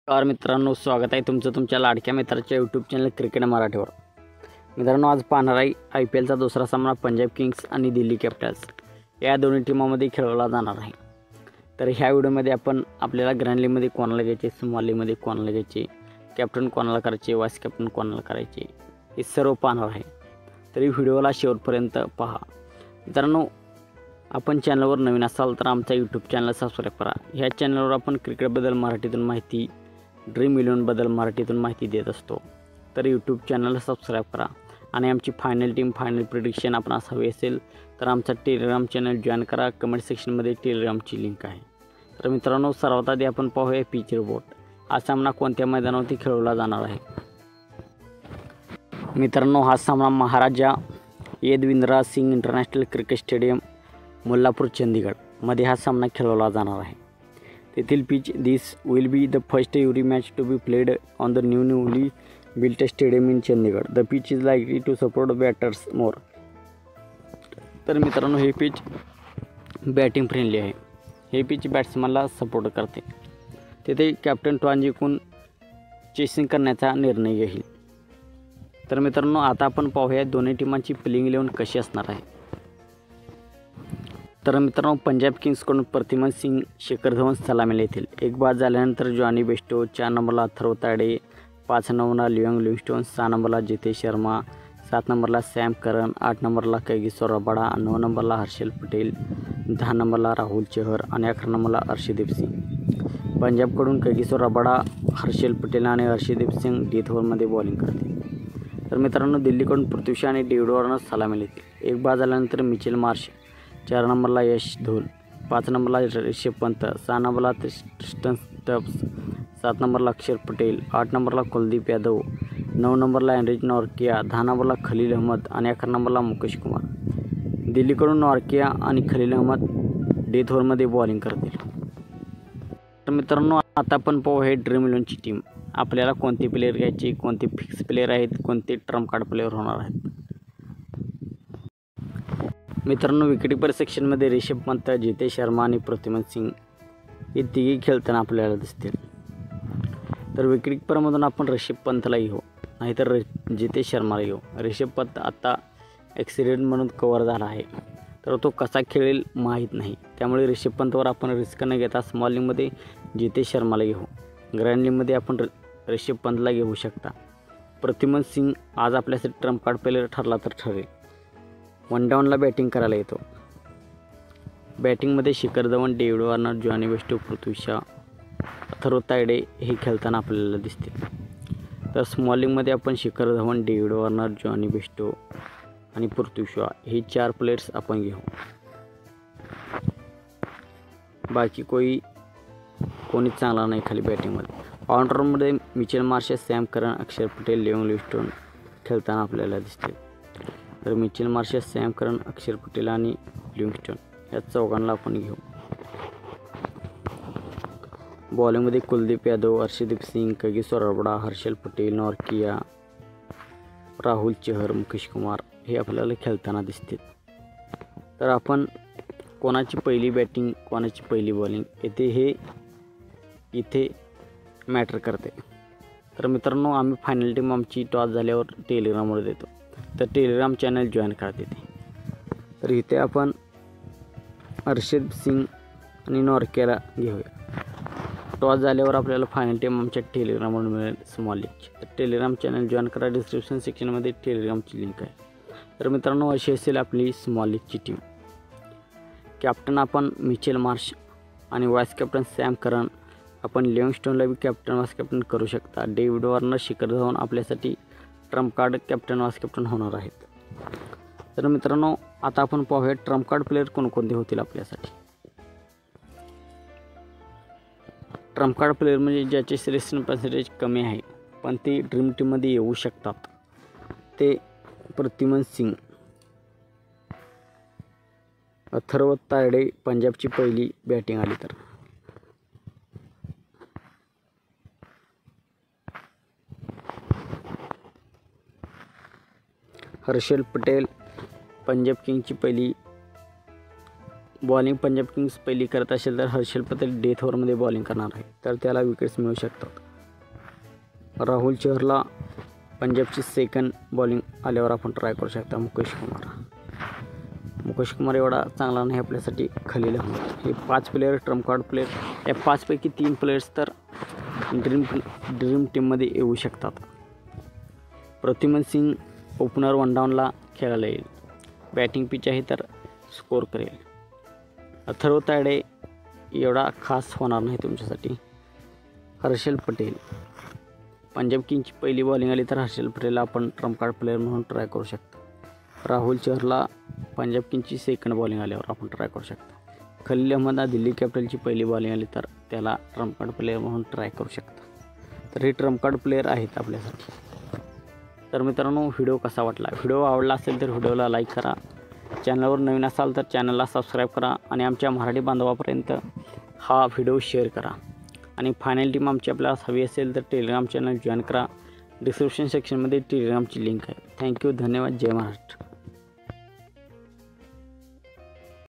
नमस्कार मित्रांनो, स्वागत आहे तुमचं तुमच्या लाडक्या मित्राच्या यूट्यूब चॅनल क्रिकेट मराठीवर। मित्रांनो, आज पाहणार आहे IPLचा दुसरा सामना पंजाब किंग्स आणि दिल्ली कॅपिटल्स या दोन्ही टीमांमध्ये खेळवला जाणार आहे। तर ह्या व्हिडिओमध्ये आपण आपल्याला ग्रँड लीगमध्ये कोणाला घ्यायचे, स्मॉल लीगमध्ये कोणाला घ्यायचे, कॅप्टन कोणाला करायचे, वाईस कॅप्टन कोणाला करायचे हे सर्व पाहणार आहे। तरी व्हिडिओला शेवटपर्यंत पहा। मित्रांनो, आपण चॅनलवर नवीन असाल तर आमचा यूट्यूब चॅनल सबस्क्राईब करा। ह्या चॅनलवर आपण क्रिकेटबद्दल मराठीतून माहिती, ड्रीम 11 बद्दल मराठीतून माहिती देत असतो। तर यूट्यूब चॅनलला सबस्क्राईब करा आणि आमची फायनल टीम फायनल प्रिडिक्शन आपणास हवी असेल तर आमचा टेलिग्राम चॅनल जॉईन करा। कमेंट सेक्शनमध्ये टेलिग्रामची लिंक आहे। तर मित्रांनो, सर्वात आधी आपण पाहूया पिच रिपोर्ट। हा सामना कोणत्या मैदानावरती खेळवला जाणार आहे। मित्रांनो, हा सामना Maharaja Yadavindra Singh international cricket stadium Mullanpur Chandigarh मध्ये हा सामना खेळवला जाणार आहे। तेथील pitch this will be the first every match to be played on the newly built stadium in Chandigarh. The pitch is likely to support batters more. तर मित्रांनो, हे पिच बॅटिंग फ्रेंडली आहे। हे पिच बॅट्समनला सपोर्ट करते। तेथे कॅप्टन टॉस जिंकून chasing करण्याचा निर्णय घेईल। तर मित्रांनो, आता आपण पाहूया दोन्ही टीमांची प्लेइंग 11 कशी असणार आहे। तर मित्रांनो, पंजाब किंग्सकडून प्रतिमन सिंग, शिखर धवन सलामीला येतील। एक बाद झाल्यानंतर जॉनी बेस्टो, 4 नंबरला अथर्व तायडे, 5 नंबरला लिओंग लिव्हिंगस्टोन, 6 नंबरला जितेश शर्मा, 7 नंबरला सॅम करन, 8 नंबरला कैगिसो रबाडा, 9 नंबरला हर्षल पटेल, 10 नंबरला राहुल चहर आणि 11 नंबरला अर्शदीप सिंग। पंजाबकडून कैगिसो रबाडा, हर्षल पटेल आणि अर्शदीप सिंग डेथ ओव्हरमध्ये बॉलिंग करतील। तर मित्रांनो, दिल्लीकडून पृथ्वी शॉ आणि डेव्हिड वॉर्नर सलामीला येतील। एक बाद झाल्यानंतर मिचेल मार्श, 4 नंबरला यश धोल, 5 नंबरला ऋषभ पंत, 6 नंबरला ट्रिस्टन स्टब्स, 7 नंबरला अक्षर पटेल, 8 नंबरला कुलदीप यादव, 9 नंबरला एनरिच नॉर्किया, 10 नंबरला खलील अहमद आणि 11 नंबरला मुकेश कुमार। दिल्लीकडून नॉर्किया आणि खलील अहमद डेथ ओव्हरमध्ये बॉलिंग करतील। तर मित्रांनो, आता आपण पाहू हे ड्रीम 11ची टीम। आपल्याला कोणते प्लेयर घ्यायचे, कोणते फिक्स प्लेयर आहेत, कोणते ट्रम्प कार्ड प्लेयर होणार आहेत। मित्रांनो, विकेटकीपर सेक्शनमध्ये ऋषभ पंत, जितेश शर्मा आणि प्रतिमन सिंग हे तिघे खेळताना आपल्याला दिसतील। तर विकेटकीपरमधून आपण ऋषभ पंतला घेऊ, नाहीतर जितेश शर्माला घेऊ। ऋषभ पंत आता ॲक्सिडेंट म्हणून कव्हर झाला आहे, तर तो कसा खेळेल माहीत नाही। त्यामुळे ऋषभ पंतवर आपण रिस्क न घेता स्मॉल लीगमध्ये जितेश शर्माला घेऊ। ग्रँड लीगमध्ये आपण ऋषभ पंतला घेऊ शकता। प्रतिमन सिंग आज आपल्यासाठी ट्रम्प कार्ड प्लेयर ठरला तर ठरेल। वन डाऊनला बॅटिंग करायला येतो। बॅटिंगमध्ये Shikhar Dhawan, David Warner, Jonny Bairstow, Prithvi Shaw, Atharva Taide हे खेळताना आपल्याला दिसतील। तर स्मॉल लीगमध्ये आपण Shikhar Dhawan, David Warner, Jonny Bairstow आणि पृथ्वी शॉ हे 4 प्लेयर्स आपण घेऊ। बाकी कोणी चांगला नाही खाली बॅटिंगमध्ये। ऑलराऊंडरमध्ये मिचेल मार्श, सॅम करन, अक्षर पटेल, लिओंग लिव्हिंगस्टोन खेळताना आपल्याला दिसतील। तर मिचेल मार्श, सॅम करन, अक्षर पटेल आणि लिव्हिंगस्टोन या चौघांना आपण घेऊ। बॉलिंगमध्ये Kuldeep Yadav, Arshdeep Singh, Kagiso Rabada, Harshal Patel, Nortje, Rahul Chahar, Mukesh Kumar हे आपल्याला खेळताना दिसतील। तर आपण कोणाची पहिली बॅटिंग, कोणाची पहिली बॉलिंग इथे मॅटर करते। तर मित्रांनो, आम्ही फायनल टीम आमची टॉस झाल्यावर टेलिग्रामवर देतो, तर टेलिग्राम चॅनल जॉईन करा तिथे। तर इथे आपण अर्शदीप सिंग आणि नॉर्कियाला घेऊया। टॉस झाल्यावर आपल्याला फायनल टीम आमच्या टेलिग्रामवर मिळेल स्मॉल लीगची। तर टेलिग्राम चॅनल जॉईन करा, डिस्क्रिप्शन सेक्शनमध्ये टेलिग्रामची लिंक आहे। तर मित्रांनो, अशी असेल आपली स्मॉल लीगची टीम। कॅप्टन आपण मिचेल मार्श आणि वाईस कॅप्टन सॅम करन। आपण लिव्हिंगस्टोनला बी कॅप्टन वाईस कॅप्टन करू शकता। डेव्हिड वॉर्नर, शिखर धवन आपल्यासाठी trump card captain vice captain होणार आहेत। तर मित्रांनो, आता आपण पाहूया ट्रम्प कार्ड प्लेयर कोणकोणते होतील आपल्यासाठी। ट्रम्प कार्ड प्लेयर म्हणजे ज्याचे सिलेक्शन पर्सेंटेज कमी आहे पण ते ड्रीम टीममध्ये येऊ शकतात, ते प्रतिमन सिंग, अथर्व तायडे पंजाबची पहिली बॅटिंग आली तर, हर्षल पटेल पंजाब किंग्सची पहिली बॉलिंग पंजाब किंग्स पहिली करत असेल तर हर्षल पटेल डेथ ओव्हरमध्ये बॉलिंग करणार आहे, तर त्याला विकेट्स मिळू शकतात। राहुल चहरला पंजाबची सेकंड बॉलिंग आल्यावर आपण ट्राय करू शकता मुकेश कुमार एवढा चांगला नाही आपल्यासाठी. खलील अहमद हे 5 प्लेयर ट्रम्प कार्ड प्लेयर. या 5 पैकी 3 प्लेयर्स तर ड्रीम टीममध्ये येऊ शकतात. प्रतिमन सिंग ओपनर वन डाऊनला खेळायला येईल. बॅटिंग पिच आहे तर स्कोर करेल. अथर्व तायडे एवढा खास होणार नाही तुमच्यासाठी. हर्षल पटेल पंजाब किंगची पहिली बॉलिंग आली तर हर्षल पटेलला आपण ट्रम्प कार्ड प्लेयर म्हणून ट्राय करू शकता. राहुल चहरला पंजाब किंगची सेकंड बॉलिंग आल्यावर आपण ट्राय करू शकता. खलील अहमदला दिल्ली कॅपिटलची पहिली बॉलिंग आली तर त्याला ट्रम्प कार्ड प्लेयर म्हणून ट्राय करू शकता. तर हे ट्रम्प कार्ड प्लेयर आहेत आपल्यासाठी. तर मित्रांनो, व्हिडिओ कसा वाटला? व्हिडिओ आवडला असेल तर व्हिडिओला लाईक करा. चॅनलवर नवीन असाल तर चॅनलला सबस्क्राईब करा आणि आमच्या मराठी बांधवापर्यंत हा व्हिडिओ शेअर करा. आणि फायनल टीम आमची आपल्याला हवी असेल तर टेलिग्राम चॅनल जॉईन करा. डिस्क्रिप्शन सेक्शनमध्ये टेलिग्रामची लिंक आहे. थँक्यू, धन्यवाद, जय महाराष्ट्र.